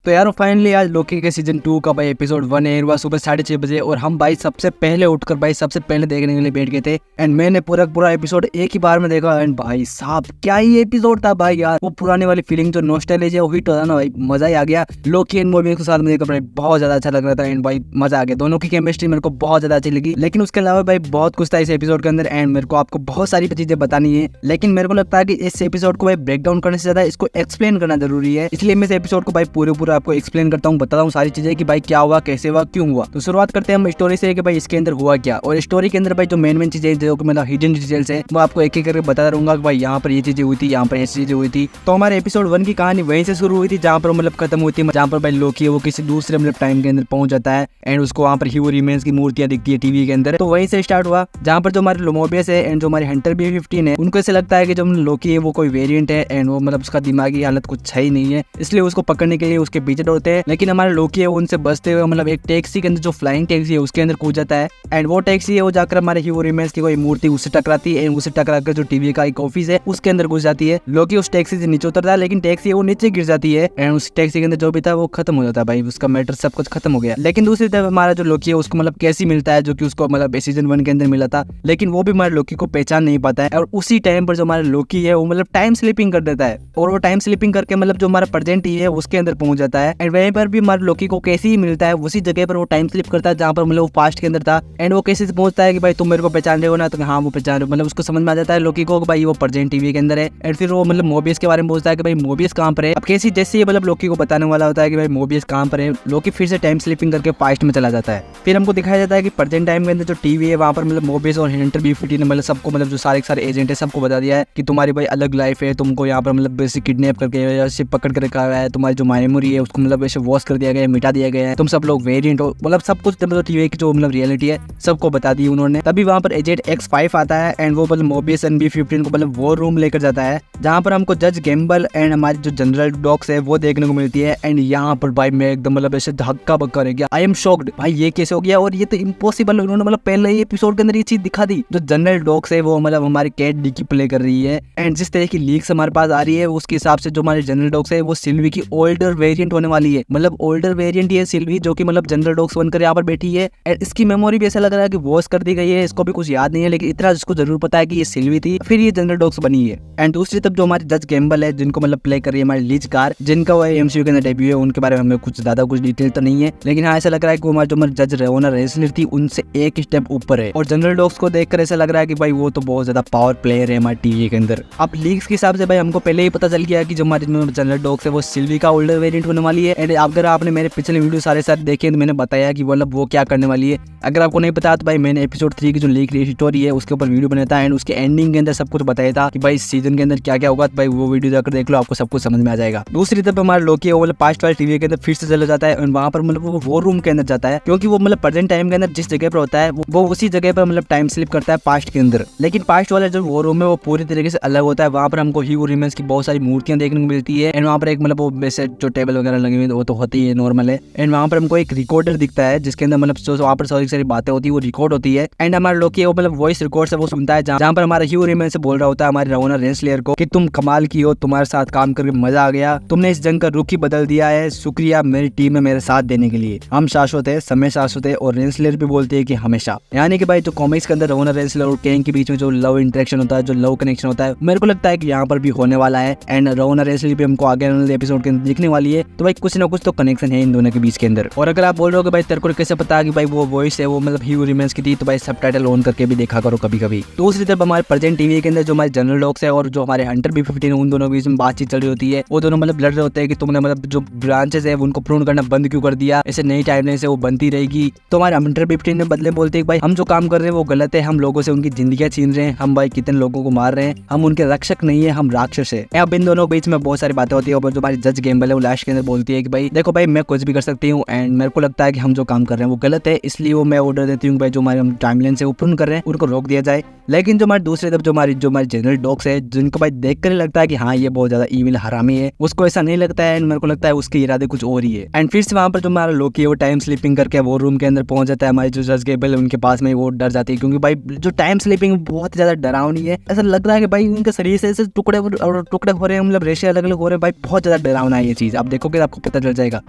तो यार फाइनली आज लोकी के सीजन 2 का भाई एपिसोड 1 एयर हुआ सुबह 6:30 बजे और हम भाई सबसे पहले उठकर भाई सबसे पहले देखने के लिए बैठ गए थे। एंड मैंने पूरा एपिसोड एक ही बार में देखा। एंड भाई साहब क्या ही एपिसोड था भाई यार, वो पुराने वाली फीलिंग जो नॉस्टैल्जिया वो हिट हो रहा ना भाई, मजा ही आ गया। लोकी एंड मोबियस के साथ में देखकर भाई बहुत ज्यादा अच्छा लग रहा था। एंड भाई मजा आ गया, दोनों की केमिस्ट्री मेरे को बहुत ज्यादा अच्छी लगी। लेकिन उसके अलावा भाई बहुत कुछ था इस एपिसोड के अंदर एंड मेरे को आपको बहुत सारी चीजें बतानी है। लेकिन मेरे को लगता है कि इस एपिसोड को भाई ब्रेक डाउन करने से ज्यादा इसको एक्सप्लेन करना जरूरी है, इसलिए मैं इस एपिसोड को भाई पूरा आपको एक्सप्लेन करता हूँ, बताता हूँ सारी चीजें कि भाई क्या हुआ, कैसे हुआ, क्यों हुआ। तो शुरुआत करते हैं हम स्टोरी से कि भाई इसके अंदर हुआ क्या। और स्टोरी के अंदर भाई जो मेन चीजें जो मतलब हिडन डिटेल्स है वो आपको एक एक करके बताता रहूंगा कि भाई यहाँ पर ये चीजें हुई थी, यहाँ पर ऐसी चीजें हुई थी। तो हमारे एपिसोड 1 की कहानी वहीं से शुरू हुई थी जहाँ पर मतलब खत्म हुई थी, जहाँ पर भाई लोकी है वो किसी दूसरे मतलब टाइम के अंदर पहुंच जाता है एंड उसको वहाँ पर ह्यू रिमेंस की मूर्तियां दिखती है टीवी के अंदर। तो वहीं से स्टार्ट हुआ जहाँ पर जो हमारे मोबियस है एंड जो हमारे हंटर B-15 है उनको ऐसे लगता है कि जो लोकी है वो कोई वेरिएंट है एंड वो मतलब उसका दिमागी हालत कुछ है ही नहीं है, इसलिए उसको पकड़ने के लिए उसके पीछे दौड़ते हैं। लेकिन हमारे लोकी है उनसे बचते हुए मतलब एक टैक्सी के अंदर जो फ्लाइंग टैक्सी है उसके अंदर कूद जाता है एंड वो टैक्सी है वो जाकर हमारे ह्यू रिमेंस की कोई मूर्ति उससे टकराती है एंड उससे टकरा कर जो टीवी का एक ऑफिस है उसके अंदर घुस जाती है। लोकी उस टैक्सी से नीचे उतरता है लेकिन टैक्सी वो नीचे गिर जाती है एंड उस टैक्सी के अंदर जो भी था वो खत्म हो जाता है भाई, उसका मैटर सब कुछ खत्म हो गया। लेकिन दूसरी तरफ हमारा जो लोकी है उसको मतलब कैसी मिलता है जो कि उसको मतलब सीजन 1 के अंदर मिला था, लेकिन वो भी हमारे लोकी को पहचान नहीं पाता है। और उसी टाइम पर जो हमारा लोकी है वो मतलब टाइम स्लिपिंग कर देता है और वो टाइम स्लिपिंग करके मतलब जो हमारा प्रेजेंट ही है उसके अंदर पहुंच जाता है। एंड वहीं पर भी हमारे लोकी को कैसे ही मिलता है उसी जगह पर वो टाइम स्लिप करता है जहाँ पर मतलब वो पास्ट के अंदर था। एंड वो कैसे पहुंचता है कि भाई तुम मेरे को पहचान रहे हो ना, तो हाँ वो पहचान रहे हो, मतलब उसको समझ में आ जाता है लोकी को कि भाई वो प्रेजेंट टीवी के अंदर है। एंड फिर वो मतलब मोबियस के बारे में पूछता है कि भाई मोबियस कहाँ पर है। अब कैसी जैसे मतलब लोकी को बताने वाला होता है कि भाई मोबियस कहाँ पर है, लोकी फिर से टाइम स्लिपिंग करके पास्ट में चला जाता है। फिर हमको दिखाया जाता है कि प्रेजेंट टाइम के अंदर जो टीवी है वहाँ पर मतलब मोबियस और हंटर B-15 ने मतलब सबको मतलब जो सारे एजेंट है सबको बता दिया है कि तुम्हारी भाई अलग लाइफ है, तुमको यहाँ पर मतलब बेसिक किडनैप करके या शिप पकड़ कर रखा है, तुम्हारी जो मेमोरी है उसको मतलब ऐसे वॉश कर दिया गया है, मिटा दिया गया है, तुम सब लोग वेरिएंट हो, मतलब सब कुछ मतलब टीवी की जो मतलब रियलिटी है सबको बता दी उन्होंने। तभी वहाँ पर एजेंट X5 आता है एंड वो मतलब मोबियस एंड B-15 को मतलब वो रूम लेकर जाता है जहाँ पर हमको जज गैम्बल एंड हमारी जो जनरल डॉग्स है वो देखने को मिलती है। एंड यहाँ पर भाई मैं एकदम मतलब ऐसे धक्का बक्का रह गया, आई एम शॉक्ड भाई ये कैसे हो गया और ये तो इम्पॉसिबल, उन्होंने मतलब पहले ही एपिसोड के अंदर ये चीज दिखा दी। जो जनरल डॉग्स है वो मतलब हमारी कैट डी की प्ले कर रही है एंड जिस तरह की लीक्स हमारे पास आ रही है उसके हिसाब से जो हमारे जनरल डॉग्स है वो सिल्वी की ओल्डर वेरिएंट होने वाली है, मतलब ओल्डर वेरिएंट ये सिल्वी जो कि मतलब जनरल डॉग्स बनकर यहाँ पर बैठी है। एंड इसकी मेमोरी भी ऐसा लग रहा है कि वॉश कर दी गई है, इसको भी कुछ याद नहीं है, लेकिन इतना इसको जरूर पता है कि ये सिल्वी थी फिर ये जनरल डॉग्स बनी है। एंड दूसरी तरफ जो हमारे जज गैम्बल है जिनको मतलब प्ले कर रही है हमारी लिज कार, जिनका वो MCU के अंदर डेब्यू है, उनके बारे में हमें कुछ ज्यादा कुछ डिटेल तो नहीं है, लेकिन हाँ ऐसा लग रहा है कि वो हमारे जो हमारे जज रोना रेसलर थी उनसे एक स्टेप ऊपर है। और जनरल डॉग्स को देखकर ऐसा लग रहा है कि भाई वो तो बहुत ज्यादा पावर प्लेयर है हमारे टीवी के अंदर। अब लीक्स के हिसाब से भाई हमको पहले ही पता चल गया कि जो हमारे जनरल डॉग्स है वो सिल्वी का ओल्डर वेरिएंट होने वाली है। एंड अगर आपने मेरे पिछले वीडियो सारे देखे तो मैंने बताया कि मतलब वो क्या करने वाली है। अगर आपको नहीं पता तो भाई मैंने एपिसोड 3 की जो लीक स्टोरी है उसके ऊपर वीडियो बनाया था एंड उसके एंडिंग के अंदर सब कुछ बताया था कि भाई इस सीजन के अंदर क्या क्या होगा, तो भाई वो वीडियो जाकर देख लो, आपको सब कुछ समझ में आ जाएगा। दूसरी तरफ हमारा लोकी वो मतलब पास्ट वाले टीवी के अंदर फिर से चला जाता है और वहाँ पर मतलब वो रूम के अंदर जाता है क्योंकि वो मतलब प्रेजेंट टाइम के अंदर जिस जगह पर होता है वो उसी जगह पर मतलब टाइम स्लिप करता है पास्ट के अंदर। लेकिन पास्ट वाला जो वो रूम है वो पूरी तरीके से अलग होता है, वहाँ पर हमको ह्यू रिमेंस की बहुत सारी मूर्तियां देखने को मिलती है एंड वहाँ पर एक मतलब वो वैसे जो टेबल वगैरह लगी हुई वो तो होती है नॉर्मल है। एंड वहाँ पर हमको एक रिकॉर्डर दिखता है जिसके अंदर मतलब जो वहाँ पर सारी बातें होती है वो रिकॉर्ड होती है। एंड हमारा लोकी वो मतलब वॉइस रिकॉर्ड से वो सुनता है जहाँ पर हमारा ह्यू रिमेंस से बोल रहा होता है हमारे रोना रेंसलर को कि तुम कमाल की हो, तुम्हारे साथ काम करके मजा आ गया, तुमने इस जंग का रुख ही बदल दिया है, शुक्रिया मेरी टीम में मेरे साथ देने के लिए, हम शाश्वत है, समय शाश्वत है। और रेंसलर भी बोलते हैं कि हमेशा, यानी कि भाई जो कॉमिक्स के अंदर रोना रेंसलर और कैंग के बीच में जो लव इंटरेक्शन होता है, जो लव कनेक्शन होता है, मेरे को लगता है कि यहाँ पर भी होने वाला है। एंड रोना रेंसलर भी हमको आगे एपिसोड के अंदर दिखने वाली है, तो भाई कुछ ना कुछ तो कनेक्शन है इन दोनों के बीच के अंदर। और अगर आप बोल रहे हो कि भाई तेरे को कैसे पता कि भाई वो वॉइस है वो मतलब ह्यू रिमेंस की थी, तो भाई सबटाइटल ऑन करके भी देखा करो कभी कभी। दूसरी तरफ हमारे प्रेजेंट टीवी के अंदर जो हमारे जनरल डॉग्स है और जो हमारे हंटर B-15 है उन दोनों के बीच में बातचीत चल रही होती है। वो दोनों मतलब लड़ रहे होते हैं कि तुमने मतलब जो ब्रांचेस है उनको प्रून करना बंद क्यों कर दिया, ऐसे नई टाइमलाइन से वो बनती रहेगी। तो हमारे हंटर B-15 ने बदले बोलते हैं भाई हम जो काम कर रहे हैं वो गलत है, हम लोगों से उनकी जिंदगियां छीन रहे हैं, हम भाई कितने लोगों को मार रहे हैं, हम उनके रक्षक नहीं है, हम राक्षस है। अब इन दोनों के बीच में बहुत सारी बातें होती है और जो हमारी जज गैम्बल है वो लास्ट के अंदर बोलती है कि भाई देखो भाई मैं कुछ भी कर सकती हूँ एंड मेरे को लगता है कि हम जो काम कर रहे हैं वो गलत है, इसलिए वो मैं ऑर्डर देती हूँ भाई जो हमारे टाइमलाइन से वो प्रून कर रहे हैं उनको रोक दिया जाए। लेकिन जो हमारे दूसरी तरफ जो हमारी जनरल डॉग्स है जिनको भाई देख कर लगता है कि हाँ ये बहुत ज्यादा ईविल हरामी है, उसको ऐसा नहीं लगता है एंड मेरे को लगता है उसके इरादे कुछ और ही है। एंड फिर से वहाँ पर जो हमारा लोकी है वो टाइम स्लीपिंग करके वो रूम के अंदर पहुंच जाता है, हमारी जो जज गैम्बल है उनके पास में वो डर जाती है क्योंकि भाई जो टाइम स्लीपिंग बहुत ज्यादा डरावनी है। ऐसा लग रहा है कि भाई उनके शरीर से ऐसे टुकड़े हो रहे हैं, मतलब रेशे अलग अलग हो रहे हैं भाई, बहुत ज्यादा डरावना है ये चीज। आप देखोगे देखोगे आपको पता चल जाएगा।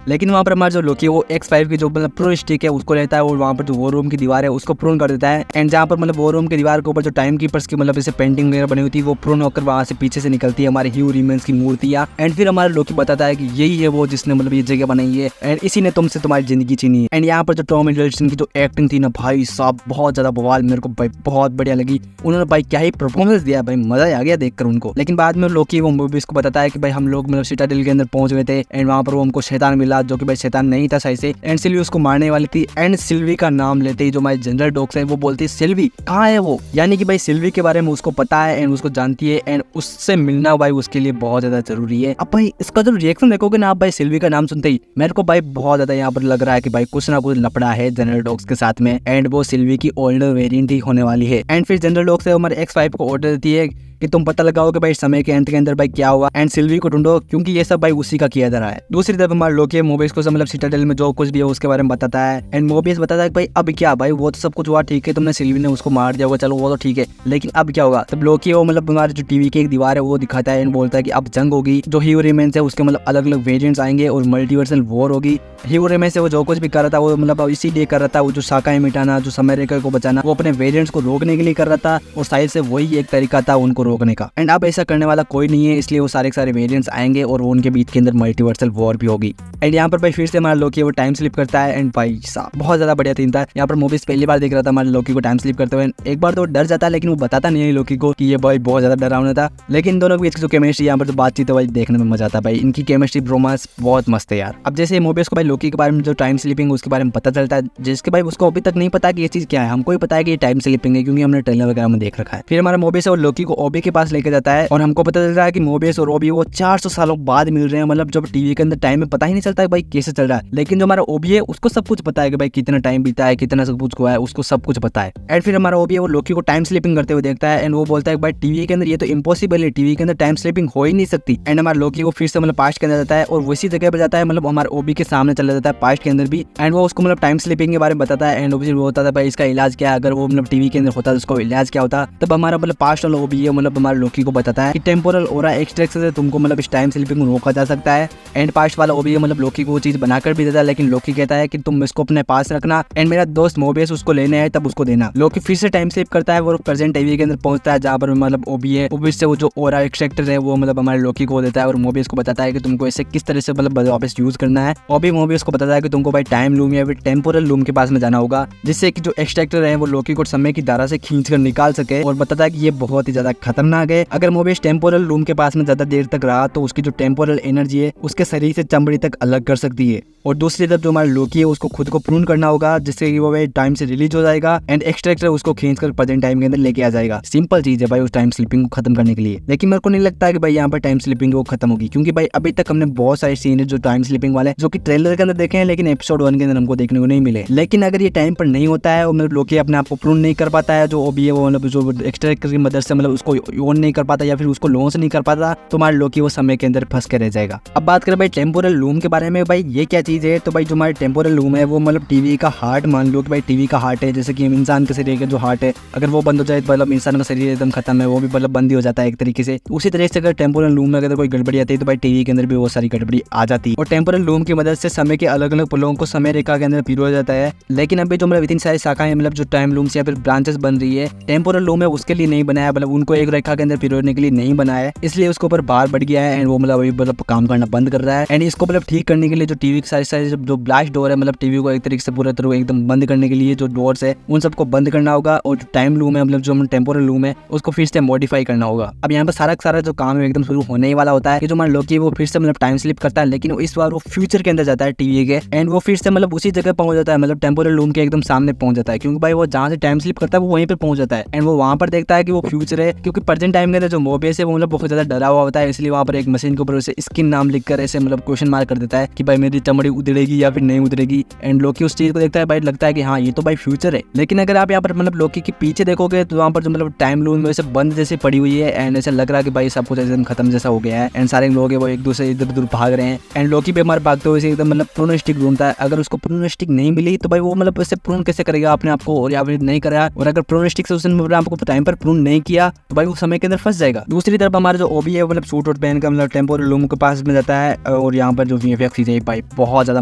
लेकिन वहाँ पर हमारा जो लोकी वो X5 की जो मतलब प्रो स्टिक है उसको लेता है और वहाँ पर जो वो रूम की दीवार है उसको प्रून कर देता है। एंड जहाँ पर मतलब वो रूम की दीवार के ऊपर जो टाइम कीपर्स की मतलब इसे पेंटिंग वगैरह बनी हुई थी वो प्रून होकर वहाँ से पीछे से निकलती है हमारे ह्यू रिमेंस की मूर्तियाँ। एंड फिर हमारा लोकी बताता है कि यही है वो जिसने मतलब ये जगह बनाई है एंड इसी ने तुमसे तुम्हारी जिंदगी छीनी है। एंड यहाँ पर जो टॉम हिडलस्टन की जो एक्टिंग थी ना भाई साहब बहुत ज्यादा बवाल, मेरे को भाई बहुत बढ़िया लगी। उन्होंने भाई क्या ही परफॉर्मेंस दिया, भाई मजा आ गया देखकर उनको। लेकिन बाद में लोकी वो मूवी को बताता है कि भाई हम लोग मतलब सिटाडेल के अंदर पहुंच गए थे एंड वहाँ पर वो हमको शैतान मिला जो कि भाई शैतान नहीं था सही से। एंड सिल्वी उसको मारने वाली थी एंड सिल्वी का नाम लेते ही जो हमारे जनरल डॉग्स है वो बोलती है सिल्वी कहाँ है वो, यानी कि भाई सिल्वी के बारे में उसको पता है एंड उसको जानती है एंड उससे मिलना भाई उसके लिए बहुत ज्यादा जरूरी है। अब भाई इसका जो रिएक्शन देखोगे ना आप भाई सिल्वी का नाम सुनते ही मेरे को भाई बहुत ज्यादा यहाँ पर लग रहा है कि भाई कुछ ना कुछ लपड़ा है जनरल डॉग्स के साथ में एंड वो सिल्वी की ओल्डर वेरिएंट ही होने वाली है। एंड फिर जनरल डॉग्स है हमारे X5 को ऑर्डर देती है कि तुम पता लगाओ कि भाई समय के अंत के अंदर भाई क्या हुआ एंड सिल्वी को ढूंढो क्योंकि ये सब भाई उसी का किया जा रहा है। दूसरी तरफ हमारे लोकी मोबियस को मतलब सिटाडेल में जो कुछ भी है उसके बारे में बताता है एंड मोबियस बताता है कि भाई अब क्या, भाई वो तो सब कुछ हुआ ठीक है, तुमने सिल्वी ने उसको मार दिया होगा चलो वो तो ठीक है, लेकिन अब क्या होगा। तब लोकी वो मतलब हमारे जो टीवी की एक दीवार है वो दिखाता है एंड बोलता है कि अब जंग होगी, जो ह्यू रिमेंस है उसके मतलब अलग अलग वेरिएंट्स आएंगे और मल्टीवर्सल वॉर होगी। ह्यू रिमेंस से वो जो कुछ भी कर रहा था वो मतलब इसीलिए कर रहा था, वो जो शाखाएं मिटाना, जो समय रेखा को बचाना, वो अपने वेरिएंट्स को रोकने के लिए कर रहा था और शायद से वही एक तरीका था उनको रोकने का। एंड अब ऐसा करने वाला कोई नहीं है, इसलिए वो सारे वेरिएंट्स आएंगे और उनके बीच के अंदर मल्टीवर्सल वॉर भी होगी। एंड यहाँ पर भाई फिर से हमारा लोकी वो टाइम स्लिप करता है एंड भाई साहब बहुत ज्यादा बढ़िया सीन था। यहाँ पर मूवीज पहली बार देख रहा था हमारे लोकी को टाइम स्लिप करते हुए। एक बार तो डर जाता है लेकिन वो बताता नहीं है लोकी को कि ये भाई बहुत ज्यादा डरावना था। लेकिन दोनों के बीच की जो केमिस्ट्री यहाँ पर जो बातचीत है भाई देखने में मजा आता है, भाई इनकी केमिस्ट्री ब्रोमांस बहुत मस्त है यार। अब जैसे मूवीज को भाई लोकी के बारे में जो टाइम स्लिपिंग उसके बारे में पता चलता है, जिसके भाई उसको अभी तक नहीं पता कि ये चीज क्या है, हमको ही पता है कि ये टाइम स्लिपिंग है क्योंकि हमने ट्रेलर वगैरह में देख रखा है। फिर हमारा मूवीज और लोकी को ओबी के पास लेके जाता है और हमको पता चल रहा है कि मोबियस और ओबी वो 400 सालों बाद मिल रहे हैं। मतलब जब टीवी के अंदर टाइम में पता ही नहीं चलता है भाई कैसे चल रहा है, लेकिन जो हमारा ओबी है उसको सब कुछ पता है कि भाई कितना टाइम बीता है, कितना सब कुछ हुआ है, उसको सब कुछ पता है। एंड फिर हमारा ओबी है वो लोकी को टाइम स्लिपिंग करते हुए देखता है एंड वो बोलता है भाई टीवी के अंदर ये तो इम्पॉसिबल है, टीवी के अंदर टाइम स्लिपिंग हो ही नहीं सकती। एंड हमारा लोकी को फिर से मतलब पास्ट के अंदर जाता है और वैसी जगह पर जाता है, मतलब हमारे ओबी के सामने चला जाता है पास्ट के अंदर भी। एंड वो उसको मतलब टाइम स्लिपिंग के बारे में बताता है एंड वो होता था भाई इसका इलाज क्या है, अगर वो मतलब टीवी के अंदर होता तो उसको इलाज क्या होता। तब हमारा मतलब पास्ट वाला ओबी है मतलब हमारे लोकी को बताता है कि टेम्पोरल ओरा एक्सट्रैक्शन से तुमको मतलब इस टाइम स्लिपिंग को रोका जा सकता है। एंड पास्ट वाला ओबी मतलब लोकी को वो चीज बनाकर भी देता है, लेकिन लोकी कहता है कि तुम इसको अपने पास रखना एंड मेरा दोस्त मोबियस उसको लेने आए तब उसको देना। लोकी फिर से टाइम स्लिप करता है, वो प्रेजेंट टीवी के अंदर पहुंचता है जहाँ पर मतलब ओबी है, ओबी से वो जो ओरा एक्सट्रैक्टर है वो मतलब हमारे लोकी को देता है और मोबियस को बताता है कि तुमको इसे किस तरह से मतलब वापस यूज करना है। ओबी मोबियस को बताता है कि तुमको भाई टाइम लूम या फिर टेम्पोरल लूम के पास में जाना होगा, जिससे कि जो एक्सट्रैक्टर है वो लोकी को समय की धारा से खींच कर निकाल सके और बताता है कि ये बहुत ही ज्यादा खतरनाक है। अगर मोबियस टेम्पोरल लूम के पास में ज्यादा देर तक रहा तो उसकी जो टेम्पोरल एनर्जी है उसके शरीर से चमड़ी तक अलग कर सकती है। और दूसरी तरफ जो हमारा लोकी है उसको खुद को प्रून करना होगा जिससे कि वो टाइम से रिलीज हो जाएगा एंड एक्सट्रैक्टर उसको खींचकर प्रेजेंट टाइम के अंदर लेके आ जाएगा। सिंपल चीज है भाई उस टाइम स्लिपिंग को खत्म करने के लिए। लेकिन मेरे को नहीं लगता है कि भाई यहाँ पर टाइम स्लिपिंग वो खत्म होगी, क्योंकि भाई अभी तक हमने बहुत सारे सीन है जो टाइम स्लिपिंग वाले जो कि ट्रेलर के अंदर देखे हैं लेकिन एपिसोड 1 के अंदर हमको देखने को नहीं मिले। लेकिन अगर ये टाइम पर नहीं होता है और मतलब लोकी अपने आप को प्रून नहीं कर पाता है, जो ओबी है वो मतलब जो एक्सट्रैक्टर की मदद से मतलब उसको ऑन नहीं कर पाता या फिर उसको लॉन्च नहीं कर पाता, तो हमारे लोकी वो समय के अंदर फंस के रह जाएगा। अब बात करें भाई टेम्पोरल लूम के बारे में, भाई ये क्या चीज है। तो भाई जो हमारे टेम्पोरल लूम है वो मतलब टीवी का हार्ट मान लो कि भाई टीवी का हार्ट है, जैसे कि इंसान के शरीर का जो हार्ट है अगर वो बंद हो जाए तो मतलब इंसान का शरीर एकदम खत्म है, वो भी मतलब बंद ही हो जाता है एक तरीके से। उसी तरह से अगर टेम्पोरल लूम में अगर कोई गड़बड़ी आती है तो भाई टीवी के अंदर भी बहुत सारी गड़बड़ी आ जाती है और टेम्पोरल लूम की मदद से समय के अलग अलग पलों को समय रेखा के अंदर पिरोया जाता है। लेकिन अभी जो मतलब इतनी सारी शाखाएं मतलब जो टाइम लूम्स या फिर ब्रांचेस बन रही है, टेम्पोरल लूम है उसके लिए नहीं बनाया, मतलब उनको एक रेखा के अंदर पिरोने के लिए नहीं बनाया है, इसलिए उसके ऊपर भार बढ़ गया है एंड वो मतलब अभी मतलब काम करना बंद कर रहा है। एंड इसको मतलब ठीक करने के लिए जो टीवी के सारे जो ब्लास्ट डोर है, मतलब टीवी को एक तरीके से पूरा तरह एकदम बंद करने के लिए जो डोर्स है उन सबको बंद करना होगा और जो टाइम लूम है मतलब जो टेम्पोरल लूम है उसको फिर से मॉडिफाई करना होगा। अब यहाँ पर सारा जो काम है एकदम शुरू होने ही वाला होता है कि जो हमारा लोकी वो फिर से मतलब टाइम स्लिप करता है, लेकिन इस बार वो फ्यूचर के अंदर जाता है टीवी के एंड वो फिर से मतलब उसी जगह पहुंच जाता है, मतलब टेम्पोरल लूम के एकदम सामने पहुंच जाता है, क्योंकि भाई वो जहाँ से टाइम स्लिप करता है वो वहीं पर पहुंच जाता है एंड वो वहाँ पर देखता है कि वो फ्यूचर है, क्योंकि प्रेजेंट टाइम के अंदर जो मोबियस है वो मतलब बहुत ज्यादा डरा हुआ होता है, इसलिए वहाँ पर एक मशीन के ऊपर उसे स्किन नाम लिखकर ऐसे मतलब क्वेश्चन मार्क कर देता है कि भाई मेरी चमड़ी बॉडी उधड़ेगी या फिर नहीं उधड़ेगी। एंड लोकी उस चीज को देखता है भाई, लगता है कि हाँ ये तो भाई फ्यूचर है। लेकिन अगर आप यहाँ पर मतलब लोकी के पीछे देखोगे तो वहाँ पर जो मतलब टाइम लून में बंद जैसे पड़ी हुई है एंड ऐसा लग रहा है कि भाई सब कुछ एकदम खत्म जैसा हो गया है एंड सारे लोग वो एक दूसरे इधर उधर भाग रहे हैं। एंड लोकी भी हमारे भागते हुए एकदम मतलब प्रून स्टिक ढूंढता है। अगर उसको प्रून स्टिक नहीं मिली तो भाई वो मतलब उससे प्रून कैसे करेगा अपने आप को, और या फिर नहीं करा, और अगर प्रून स्टिक से उसने आपको टाइम पर प्रून नहीं किया तो भाई वो समय के अंदर फंस जाएगा। दूसरी तरफ हमारा जो ओबी है मतलब सूट और पहन का मतलब टेम्पोरल लूम के पास में जाता है और यहाँ पर जो वीएफएक्स है भाई बहुत ज्यादा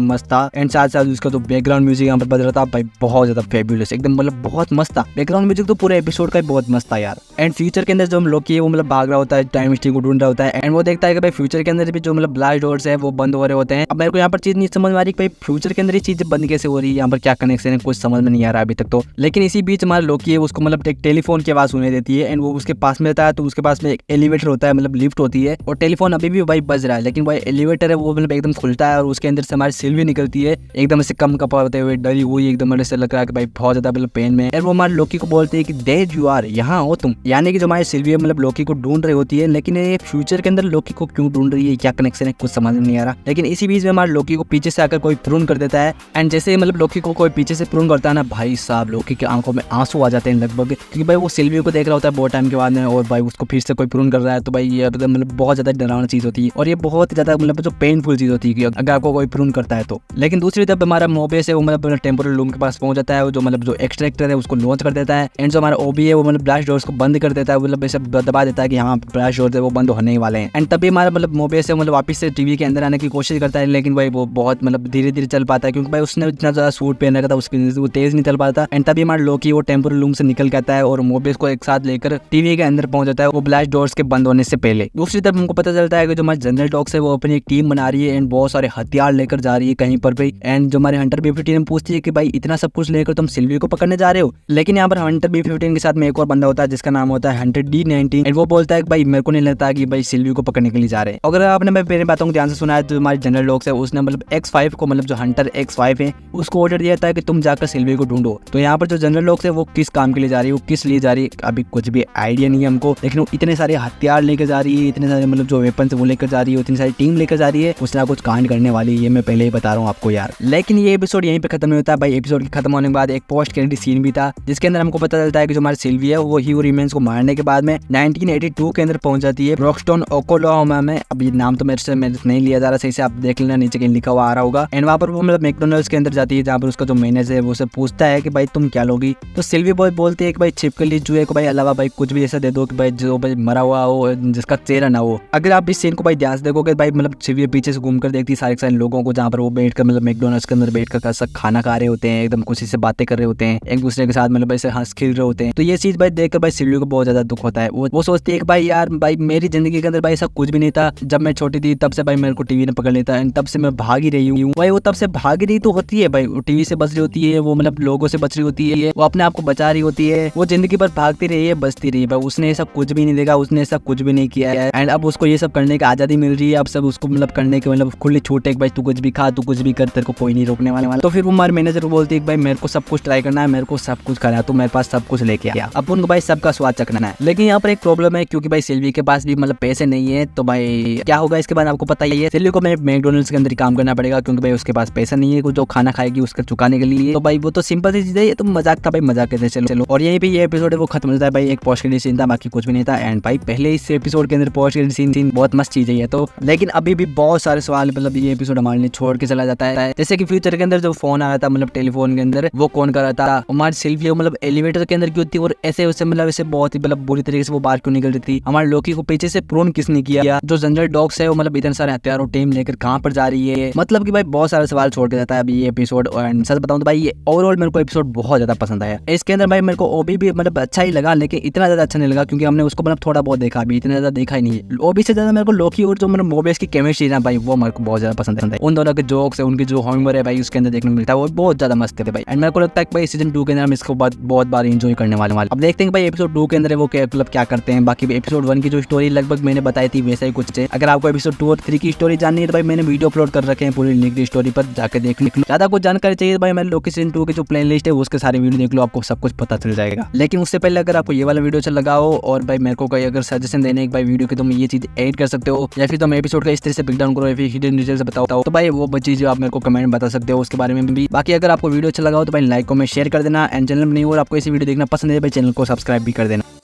मस्त था। एंड साथ साथ उसका जो बैकग्राउंड म्यूजिक यहाँ पर बज रहा था भाई बहुत ज्यादा फेब्युलस, एकदम मतलब बहुत मस्त था। बैकग्राउंड म्यूजिक तो पूरे एपिसोड का बहुत मस्त था यार। एंड फ्यूचर के अंदर जो हम लोकी है वो मतलब भाग रहा होता है, टाइम स्टिक को ढूंढ रहा होता है एंड वो देखता है कि भाई फ्यूचर के अंदर भी जो मतलब ब्लास्ट डोर्स है वो बंद हो रहे होते हैं। अब मेरे को यहाँ पर चीज नहीं समझ में आ रही भाई फ्यूचर के अंदर ये चीज बंद कैसे हो रही है, यहाँ पर क्या कनेक्शन है, कुछ समझ में नहीं आ रहा अभी तक तो। लेकिन इसी बीच हमारा लोकी है उसको मतलब एक टेलीफोन की आवाज सुनाई देती है एंड वो उसके पास में रहता है, तो उसके पास में एक एलिवेटर होता है मतलब लिफ्ट होती है और टेलीफोन अभी भी भाई बज रहा है, लेकिन भाई एलिवेटर है वो मतलब एकदम खुलता है और उसके अंदर से हमारी सिल्वी निकलती है एकदम से कम कपा होते हुए, डरी हुई एकदम ऐसे लग रहा है कि भाई बहुत ज्यादा मतलब पेन में। और वो हमारे लोकी को बोलते हैं कि देयर यू आर, यहाँ हो तुम, यानी कि जो हमारी सिल्वी मतलब लोकी को ढूंढ रही होती है। लेकिन ये फ्यूचर के अंदर लोकी को क्यों ढूंढ रही है, क्या कनेक्शन है, कुछ समझ में नहीं आ रहा। लेकिन इसी बीच में हमारे लोकी को पीछे से आकर कोई प्रून कर देता है एंड जैसे मतलब लोकी को कोई पीछे से प्रून करता है ना भाई साहब लोकी की आंखों में आंसू आ जाते हैं लगभग, क्योंकि भाई वो सिल्वी को देख रहा होता है बहुत टाइम के बाद में और भाई उसको फिर से कोई प्रून कर रहा है। तो भाई ये मतलब बहुत ज्यादा डरावना चीज होती है और ये बहुत ज्यादा मतलब जो पेनफुल चीज होती है अगर आपको कोई प्रून करता है तो। लेकिन दूसरी तरफ हमारा मोबियस है वो मतलब टेम्पोरल लूम के पास पहुंच जाता है, जो मतलब जो एक्सट्रैक्टर है उसको लॉन्च कर देता है एंड जो हमारा ओबी है वो मतलब ब्लास्ट डोर्स को बंद कर देता है, मतलब ऐसे दबा देता है कि हाँ ब्लास्ट डोर्स है वो बंद होने ही वाले हैं। एंड तभी हमारा मतलब मोबियस है मतलब वापस से टीवी के अंदर आने की कोशिश करता है, लेकिन भाई वो बहुत मतलब धीरे धीरे चल पाता है क्योंकि भाई उसने इतना ज्यादा सूट पहन रखा था उसकी वो तेज नहीं चल पाता। एंड तभी हमारा लोकी वो टेम्पोरल लूम से निकल आता है और मोबियस को एक साथ लेकर टीवी के अंदर पहुंच जाता है वो ब्लास्ट डोर्स के बंद होने से पहले। दूसरी तरफ हमको पता चलता है कि जो हमारे जनरल डॉग्स है वो अपनी एक टीम बना रही है एंड बहुत सारे हथियार लेकर जा रही है कहीं पर भी। एंड जो हमारे हंटर B-15 पूछती है कि भाई इतना सब कुछ लेकर तुम सिल्वी को पकड़ने जा रहे हो, लेकिन यहाँ पर हंटर B-15 के साथ में एक और बंदा होता है जिसका नाम होता है हंटर D-19 एंड वो बोलता है कि भाई मेरे को नहीं लगता कि भाई सिल्वी को पकड़ने के लिए जा रहे हैं। अगर आपने मेरी बातों को ध्यान से सुना है तो हमारे जनरल डॉग्स है उसने मतलब X5 को मतलब जो हंटर X5 है उसको ऑर्डर दिया था कि तुम जाकर सिल्वी को ढूंढो। तो यहाँ पर जो जनरल डॉग्स है वो किस काम के लिए जा रही है, वो किस लिए जा रही है अभी कुछ भी आइडिया नहीं है हमको, लेकिन वो इतने सारे हथियार लेकर जा रही है, इतने सारे मतलब जो वेपन वो लेकर जा रही है, इतनी सारी टीम लेकर जा रही है, कुछ ना कुछ कांड करने वाली है, ये मैं पहले ही बता रहा हूँ आपको यार। लेकिन ये एपिसोड यहीं पे खत्म नहीं होता भाई। एपिसोड के खत्म होने के बाद एक पोस्ट क्रेडिट सीन भी था जिसके अंदर हमको पता चलता है कि जो हमारी सिल्वी है वो ह्यू रिमेंस को मारने के बाद में 1982 के अंदर पहुंच जाती है ब्रॉक्सटन ओक्लाहोमा में। अब ये नाम तो मेरे से नहीं लिया जा रहा सही से, आप देख लेना नीचे कहीं लिखा हुआ आ रहा होगा। एंड वहाँ पर वो मतलब मैकडॉनल्ड्स के अंदर जाती है जहाँ पर उसका जो मैनेजर है वो उसे पूछता है कि भाई तुम क्या लोगी, तो सिल्वी बॉय बोलती है कि भाई छिपकली चूहे को भाई अलावा भाई कुछ भी ऐसा दे दो कि भाई जो भाई मरा हुआ हो जिसका चेहरा ना हो। अगर आप इस सीन को भाई ध्यान से देखोगे भाई मतलब सिल्वी पीछे से घूमकर देखती है सारे लोगों को जहाँ पर वो बैठ कर मतलब मैकडॉनल्ड्स के अंदर बैठ कर सब खाना खा रहे होते हैं, एकदम खुशी से बातें कर रहे होते हैं एक दूसरे के साथ, मतलब ऐसे हंस खेल रहे होते हैं। तो ये चीज भाई देखकर भाई सिल्वी को बहुत ज्यादा दुख होता है। वो सोचती है कि भाई यार भाई मेरी जिंदगी के अंदर भाई ऐसा कुछ भी नहीं था, जब मैं छोटी थी तब से भाई मेरे को टीवी ने पकड़ लेता है, तब से मैं भाग ही रही हूँ। भाई वो तब से भाग रही तो होती है भाई, वो टीवी से बच रही होती है, वो मतलब लोगों से बच रही होती है, वो अपने आप को बचा रही होती है, वो जिंदगी भर भागती रही है बचती रही है भाई। उसने ऐसा कुछ भी नहीं देखा, उसने ऐसा कुछ भी नहीं किया है एंड अब उसको ये सब करने की आजादी मिल रही है। अब सब उसको मतलब करने के मतलब खुली छूट है भाई तू कुछ भी खा, तू कुछ भी कर, तेरे को कोई नहीं रोकने वाला। तो फिर वो हमारे मैनेजर को बोलती है भाई मेरे को सब कुछ ट्राई करना है, मेरे को सब कुछ करना है, तो मेरे पास सब कुछ लेके आया, अब उनको भाई सबका स्वाद चखना है। लेकिन यहाँ पर एक प्रॉब्लम है क्योंकि भाई सिल्वी के पास भी मतलब पैसे नहीं है, तो भाई क्या होगा इसके बाद आपको पता ही है। सिल्वी को मैकडॉनल्ड्स के अंदर काम करना पड़ेगा क्योंकि भाई उसके पास पैसा नहीं है कुछ जो खाना खाएगी उसका चुकाने के लिए। तो भाई वो तो सिंपल सी चीज है, ये तो मजाक था भाई, मजाक कहते चलो। और यहीं पे ये एपिसोड है वो खत्म होता है भाई। एक पोस्ट क्रेडिट सीन था, बाकी कुछ भी नहीं था। एंड भाई पहले इस एपिसोड के अंदर पोस्ट क्रेडिट सीन बहुत मस्त चीज है तो, लेकिन अभी भी बहुत सारे सवाल मतलब ये एपिसोड हमारे लिए छोड़ के चला जाता है। जैसे कि फ्यूचर के अंदर जो फोन आ रहा था मतलब टेलीफोन के अंदर वो कौन कर रहा था, हमारी सिल्वी मतलब एलिवेटर के अंदर क्यों थी और ऐसे उससे मतलब ऐसे बहुत ही मतलब बुरी तरीके से वो बाहर क्यों निकल रही थी, हमारे लोकी को पीछे से प्रून किसने किया, जो जनरल डॉग्स है वो मतलब इतने सारे हथियारों टीम लेकर कहाँ पर जा रही है, मतलब कि भाई बहुत सारे सवाल छोड़ के जाता है अभी ये एपिसोड। और सच बताऊं तो भाई ये ओवरऑल मेरे को एपिसोड बहुत ज्यादा पसंद आया। इसके अंदर भाई मेरे को ओबी भी मतलब अच्छा ही लगा, लेकिन इतना ज्यादा अच्छा नहीं लगा क्योंकि हमने उसको मतलब थोड़ा बहुत देखा, अभी इतना ज्यादा देखा ही नहीं है। ओबी से ज्यादा मेरे को लोकी और जो मतलब मोबियस की केमिस्ट्री है भाई वो मेरे को बहुत ज्यादा पसंद है। उन दोनों के जोक्स है, उनकी जो ह्यूमर है भाई उसके अंदर देखने को मिलता है वो बहुत ज्यादा मस्त है भाई। एंड मेरे को लगता है कि भाई सीजन 2 के अंदर हम इसको बहुत बार एंजॉय करने वाले। अब देखते हैं भाई एपिसोड 2 के अंदर वो मतलब क्या करते हैं। बाकी एपिसोड 1 की जो स्टोरी लगभग मैंने बताई थी वैसा ही कुछ है। अगर आपको एपिसोड 2 और 3 की स्टोरी जाननी है तो भाई मैंने वीडियो अपलोड कर रखे हैं पूरी लिंक स्टोरी पर, जाकर देख लो। ज्यादा कुछ जानकारी चाहिए तो भाई मेरे लोकी सीजन 2 की जो प्ले लिस्ट है उसके सारे वीडियो देख लो, आपको सब कुछ पता चल जाएगा। लेकिन उससे पहले अगर आपको ये वाला वीडियो अच्छा लगा हो और भाई मेरे को कोई अगर सजेशन देने एक भाई वीडियो की तुम ये चीज ऐड कर सकते हो या फिर तुम एपिसोड का इस तरह से ब्रेकडाउन करो या फिर हिडन डिटेल्स बताओ तो भाई वो चीज़ आप मेरे को कमेंट में बता सकते हो उसके बारे में भी। बाकी अगर आपको वीडियो अच्छा लगा हो तो भाई लाइक कमेंट शेयर कर देना, एंड चैनल में नहीं हो और आपको ऐसी वीडियो देखना पसंद है भाई चैनल को सब्सक्राइब भी कर देना।